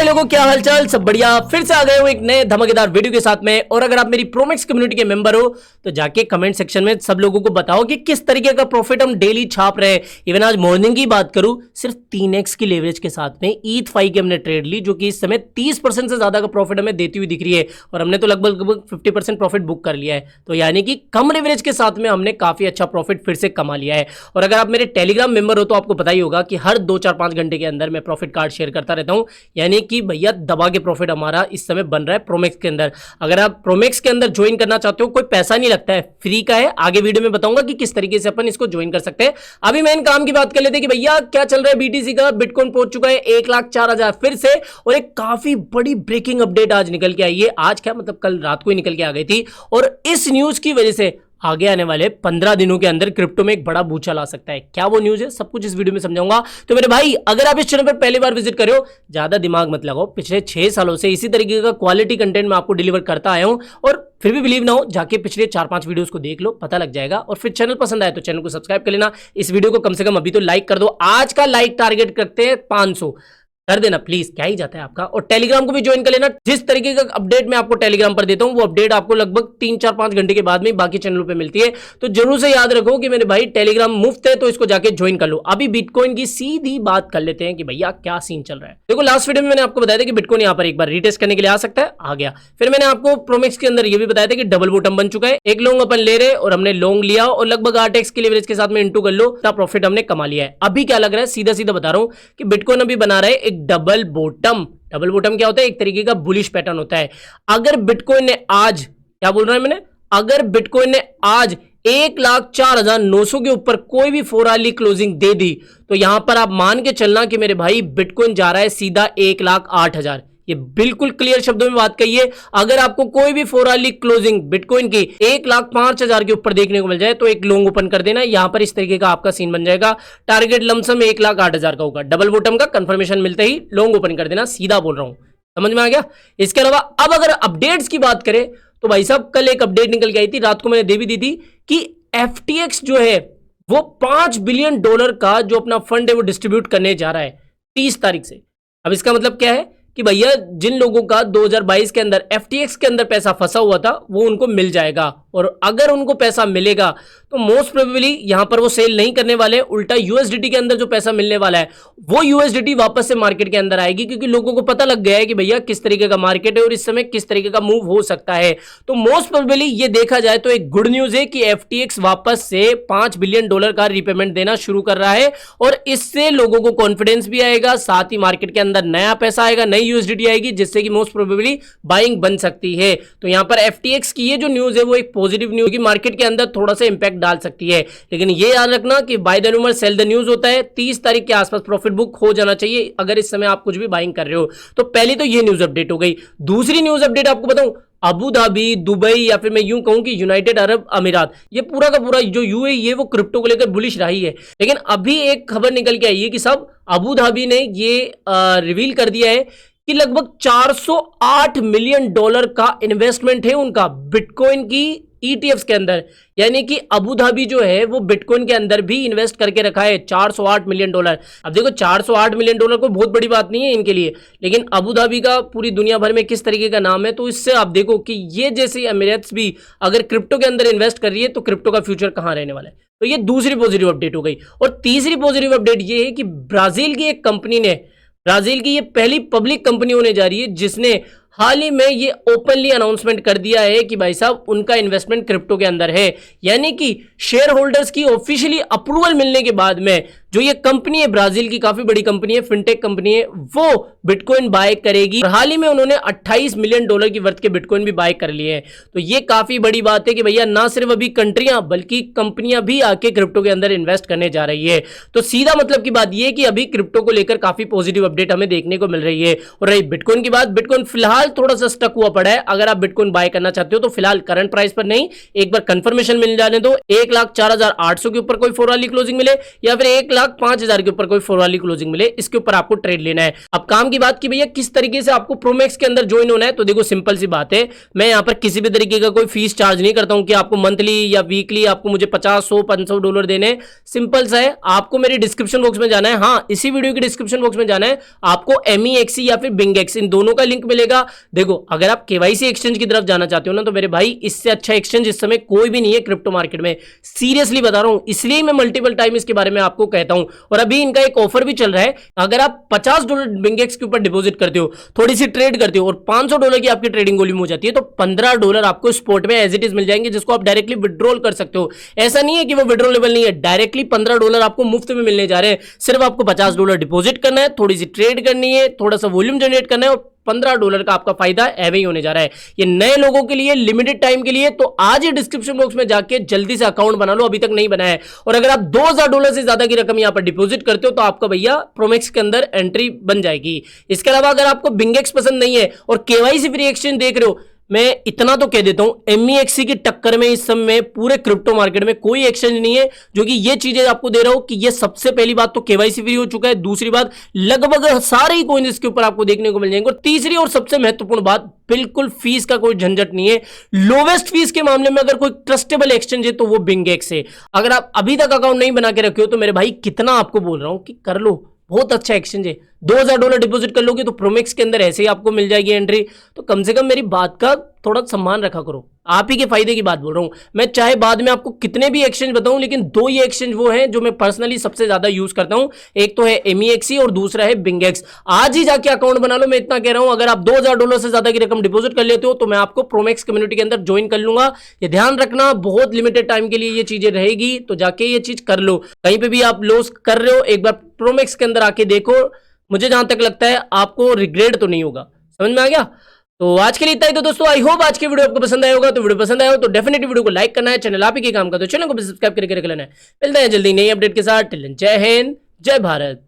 भाई लोगों, क्या हालचाल? सब बढ़िया। फिर से आ गए हो एक नए धमाकेदार वीडियो के साथ में। और अगर आप मेरी प्रोमैक्स कम्युनिटी के मेंबर हो तो जाके कमेंट सेक्शन में सब लोगों को बताओ कि किस तरीके का प्रॉफिट हम डेली छाप रहे हैं। इवन आज मॉर्निंग की बात करूं, सिर्फ 3x की लेवरेज के साथ में ETH5 की हमने ट्रेड ली, जो कि इस समय 30% से ज्यादा का प्रॉफिट हमें देती हुई दिख रही है। और हमने तो लगभग 50% प्रॉफिट बुक कर लिया है। तो यानी कि कम लेवरेज के साथ में हमने काफी अच्छा प्रॉफिट फिर से कमा लिया है। और अगर आप मेरे टेलीग्राम मेंबर हो तो आपको पता ही होगा कि हर 2-4-5 घंटे के अंदर मैं प्रॉफिट कार्ड शेयर करता रहता हूं। यानी कि भैया दबा के प्रॉफिट हमारा इस समय बन रहा है प्रोमैक्स के अंदर। अगर आप प्रोमैक्स के अंदर ज्वाइन करना चाहते हो, कोई पैसा नहीं लगता है, फ्री का है। आगे वीडियो में बताऊंगा कि किस तरीके से अपन इसको ज्वाइन कर सकते हैं। अभी मेन काम की बात कर लेते हैं कि भैया क्या चल रहा है BTC का। बिटकॉइन पहुंच चुका है 1,04,000 फिर से। और एक काफी बड़ी ब्रेकिंग अपडेट आज निकल के आई है। आज क्या मतलब, कल रात को ही निकल के आ गई थी। और इस न्यूज की वजह से आगे आने वाले 15 दिनों के अंदर क्रिप्टो में एक बड़ा भूचाल आ सकता है। क्या वो न्यूज़ है, सब कुछ इस वीडियो में समझाऊंगा। तो मेरे भाई, अगर आप इस चैनल पर पहली बार विजिट कर रहे हो, ज्यादा दिमाग मत लगाओ। पिछले 6 सालों से इसी तरीके का क्वालिटी कंटेंट मैं आपको डिलीवर करता आया हूं। और फिर भी बिलीव ना हो, जाके पिछले 4-5 वीडियोस को देख लो, पता लग जाएगा। और फिर चैनल पसंद आए तो चैनल को सब्सक्राइब कर लेना। इस वीडियो को कम से कम अभी तो लाइक कर दो। आज का लाइक टारगेट करते हैं 500 कर देना प्लीज, क्या ही जाता है आपका। और टेलीग्राम को भी ज्वाइन कर लेना। जिस तरीके का अपडेट मैं आपको टेलीग्राम पर देता हूं, वो अपडेट आपको लगभग 3-4-5 घंटे के बाद में बाकी चैनलों पे मिलती है। तो जरूर से याद रखो कि मेरे भाई टेलीग्राम मुफ्त है, तो इसको जाके ज्वाइन कर लो। अभी बिटकॉइन की सीधी बात कर लेते हैं कि भैया क्या सीन चल रहा है। देखो, लास्ट वीडियो में मैंने आपको बताया था कि बिटकॉइन यहाँ पर एक बार रीटेस्ट करने के लिए आ सकता है, आ गया। फिर मैंने आपको प्रोमैक्स के अंदर ये भी बताया था कि डबल बॉटम बन चुका है। एक लॉन्ग अपन ले रहे और हमने लॉन्ग लिया और लगभग 8x की लेवरेज के साथ में इंटू कर लो, प्रॉफिट हमने कमा लिया है। अभी क्या लग रहा है, सीधा सीधा बता रहा हूं कि बिटकॉइन अभी बना रहा है एक डबल बॉटम क्या होता है, एक तरीके का बुलिश पैटर्न होता है। अगर बिटकॉइन ने आज, क्या बोल रहा है मैंने, अगर बिटकॉइन ने आज 1,04,900 के ऊपर कोई भी 4 आवरली क्लोजिंग दे दी, तो यहां पर आप मान के चलना कि मेरे भाई बिटकॉइन जा रहा है सीधा 1,08,000। ये बिल्कुल क्लियर शब्दों में बात कही है। अगर आपको कोई भी 4 आवरली क्लोजिंग बिटकॉइन की 1,05,000 के ऊपर देखने को मिल जाए तो एक लॉन्ग ओपन कर देना। यहां पर इस तरीके का आपका सीन बन जाएगा। टारगेट लमसम 1,08,000 का होगा। डबल बॉटम का कंफर्मेशन मिलते ही लॉन्ग ओपन कर देना, सीधा बोल रहा हूं, समझ में आ गया। इसके अलावा अब अगर अपडेट्स की बात करें तो भाई साहब, कल एक अपडेट निकल के आई थी, रात को मैंने दे भी दी थी कि FTX जो है वो $5 बिलियन का जो अपना फंड है वो डिस्ट्रीब्यूट करने जा रहा है 30 तारीख से। अब इसका मतलब क्या है कि भैया जिन लोगों का 2022 के अंदर FTX के अंदर पैसा फंसा हुआ था वो उनको मिल जाएगा। और अगर उनको पैसा मिलेगा तो मोस्ट प्रोबेबली यहां पर वो सेल नहीं करने वाले, उल्टा USDT के अंदर जो पैसा मिलने वाला है वो USDT वापस से मार्केट के अंदर आएगी। क्योंकि लोगों को पता लग गया है कि भैया किस तरीके का मार्केट है और इस समय किस तरीके का मूव हो सकता है। तो मोस्ट प्रोबेबली ये देखा जाए तो एक गुड न्यूज है कि FTX वापस से $5 बिलियन का रीपेमेंट देना शुरू कर रहा है। और इससे लोगों को कॉन्फिडेंस भी आएगा, साथ ही मार्केट के अंदर नया पैसा आएगा, नई USDT आएगी, जिससे कि मोस्ट प्रोबेबली बाइंग बन सकती है। तो यहां पर FTX की ये जो न्यूज है वो एक पॉजिटिव न्यूज की मार्केट के अंदर थोड़ा सा इंपैक्ट डाल सकती है। लेकिन ये याद रखना कि by the rumour cell the news होता है। 30 तारीख के आसपास प्रॉफिट बुक हो जाना चाहिए अगर इस समय आप कुछ भी बाइंग कर रहे हो। तो पहली तो ये न्यूज अपडेट हो गई। दूसरी न्यूज अपडेट आपको बताऊं, अबू धाबी, दुबई, या फिर मैं यूं कहूं कि यूनाइटेड अरब अमीरात, ये पूरा का पूरा जो UAE ये वो क्रिप्टो को लेकर बुलिश रही है। लेकिन अभी एक खबर निकल के आई है कि सब अबू धाबी ने ये रिवील कर दिया है कि लगभग $408 मिलियन का इन्वेस्टमेंट है उनका बिटकॉइन की ETFs के अंदर। यानी कि अबू धाबी जो है वो बिटकॉइन के अंदर भी इन्वेस्ट करके रखा है $408 मिलियन। अब देखो, $408 मिलियन कोई बहुत बड़ी बात नहीं है इनके लिए, लेकिन अबू धाबी का पूरी दुनिया भर में किस तरीके का नाम है, तो इससे आप देखो कि ये जैसे एमिरेट्स भी अगर क्रिप्टो के अंदर इन्वेस्ट कर रही है तो क्रिप्टो का फ्यूचर कहां रहने वाला है। तो ये दूसरी पॉजिटिव अपडेट हो गई। और तीसरी पॉजिटिव अपडेट ये है कि ब्राजील की एक कंपनी ने, ब्राजील की ये पहली पब्लिक कंपनी होने जा रही है जिसने हाल ही में ये ओपनली अनाउंसमेंट कर दिया है कि भाई साहब उनका इन्वेस्टमेंट क्रिप्टो के अंदर है। यानी कि शेयर होल्डर्स की ऑफिशियली अप्रूवल मिलने के बाद में जो ये कंपनी है, ब्राजील की काफी बड़ी कंपनी है, फिनटेक कंपनी है, वो बिटकॉइन बाय करेगी। और हाल ही में उन्होंने $28 मिलियन की वर्थ के बिटकॉइन भी बाय कर लिए हैं। तो ये काफी बड़ी बात है कि भैया ना सिर्फ अभी कंट्रियां बल्कि कंपनियां भी आके क्रिप्टो के अंदर इन्वेस्ट करने जा रही है। तो सीधा मतलब की बात यह कि अभी क्रिप्टो को लेकर काफी पॉजिटिव अपडेट हमें देखने को मिल रही है। और रही बिटकॉइन की बात, बिटकॉइन फिलहाल थोड़ा सा स्टक हुआ पड़ा है। अगर आप बिटकॉइन बाय करना चाहते हो तो फिलहाल करंट प्राइस पर नहीं, एक बार कंफर्मेशन मिल जाने दो। 1,04,800 के ऊपर कोई 4 आवरली क्लोजिंग मिले या फिर 1,05,000 के ऊपर कोई 4 वाली क्लोजिंग मिले, इसके ऊपर आपको ट्रेड लेना है। अब काम की बात की भैया किस तरीके से आपको प्रोमैक्स के अंदर ज्वाइन होना है, तो देखो सिंपल सी बात है, मैं यहाँ पर किसी भी तरीके का कोई फीस चार्ज नहीं करता हूँ कि आपको मंथली या वीकली आपको मुझे 50, 100, $500 देने। सिंपल सा है, आपको मेरे डिस्क्रिप्शन बॉक्स में जाना है। हाँ, इसी वीडियो के डिस्क्रिप्शन बॉक्स में जाना है, आपको MEXC या फिर बिंगेक्स इन दोनों का लिंक मिलेगा। देखो अगर आप KYC एक्सचेंज की तरफ जाना चाहते हो ना, तो मेरे भाई इससे अच्छा एक्सचेंज इस समय कोई भी नहीं है क्रिप्टो मार्केट में, सीरियसली बता रहा हूं। इसलिए मैं मल्टीपल टाइम इसके बारे में आपको कहता हूं। और अभी इनका एक ऑफर भी चल रहा है, अगर आप $50 बिंगेक्स के ऊपर डिपॉजिट करते हो, थोड़ी सी ट्रेड करते हो और $500 की आपकी ट्रेडिंग वॉल्यूम हो जाती है, तो $15 आपको स्पॉट में एज इट इज मिल जाएंगे, जिसको आप डायरेक्टली विड्रॉल कर सकते हो। ऐसा नहीं है कि वो विड्रॉलेबल नहीं है, डायरेक्टली $15 आपको मुफ्त में मिलने जा रहे हैं। सिर्फ आपको $50 डिपॉजिट करना है, थोड़ी सी ट्रेड करनी है, थोड़ा सा वॉल्यूम जनरेट करना है और $15 का आपका फायदा एवे ही होने जा रहा है। ये नए लोगों के लिए, लिमिटेड टाइम के लिए, तो आज ही डिस्क्रिप्शन बॉक्स में जाके जल्दी से अकाउंट बना लो, अभी तक नहीं बनाया है। और अगर आप $2,000 से ज्यादा की रकम यहां पर डिपॉजिट करते हो, तो आपका भैया प्रोमैक्स के अंदर एंट्री बन जाएगी। इसके अलावा अगर आपको बिंगेक्स पसंद नहीं है और KYC फ्री एक्सचेंज देख रहे हो, मैं इतना तो कह देता हूं, MEXC की टक्कर में इस समय पूरे क्रिप्टो मार्केट में कोई एक्सचेंज नहीं है जो कि ये चीजें आपको दे रहा हूं कि ये सबसे पहली बात तो KYC फ्री हो चुका है, दूसरी बात लगभग सारे ही कॉइन्स इसके ऊपर आपको देखने को मिल जाएंगे, और तीसरी और सबसे महत्वपूर्ण बात, बिल्कुल फीस का कोई झंझट नहीं है। लोवेस्ट फीस के मामले में अगर कोई ट्रस्टेबल एक्सचेंज है तो वो बिंगेक्स है। अगर आप अभी तक अकाउंट नहीं बना के रखे हो, तो मेरे भाई कितना आपको बोल रहा हूं कि कर लो, बहुत अच्छा एक्सचेंज है। $2,000 डिपॉजिट कर लोगे तो प्रोमैक्स के अंदर ऐसे ही आपको मिल जाएगी एंट्री। तो कम से कम मेरी बात का थोड़ा सम्मान रखा करो, आप ही के फायदे की बात बोल रहा हूं। मैं चाहे बाद में आपको कितने भी एक्सचेंज बताऊं, लेकिन 2 ही एक्सचेंज वो हैं जो मैं पर्सनली सबसे ज्यादा यूज करता हूं। एक तो है MEXC और दूसरा है बिंगेक्स। आज ही जाके अकाउंट बना लो, मैं इतना कह रहा हूं। अगर आप $2,000 से ज्यादा की रकम डिपॉजिट कर लेते हो, तो मैं आपको प्रोमैक्स कम्युनिटी के अंदर ज्वाइन कर लूंगा। ये ध्यान रखना, बहुत लिमिटेड टाइम के लिए ये चीजें रहेगी, तो जाके ये चीज कर लो। कहीं पे भी आप लॉस कर रहे हो, एक बार प्रोमैक्स के अंदर आके देखो, मुझे जहां तक लगता है आपको रिग्रेट तो नहीं होगा। समझ में आ गया? तो आज के लिए इतना ही। तो दोस्तों आई होप आज की वीडियो आपको पसंद आया होगा। तो वीडियो पसंद आया हो तो डेफिनेटली वीडियो को लाइक करना है, चैनल आप ही के काम का तो चैनल को भी सब्सक्राइब करके रख लेना है। मिलते हैं जल्दी नई अपडेट के साथ। टिल देन जय हिंद, जय भारत।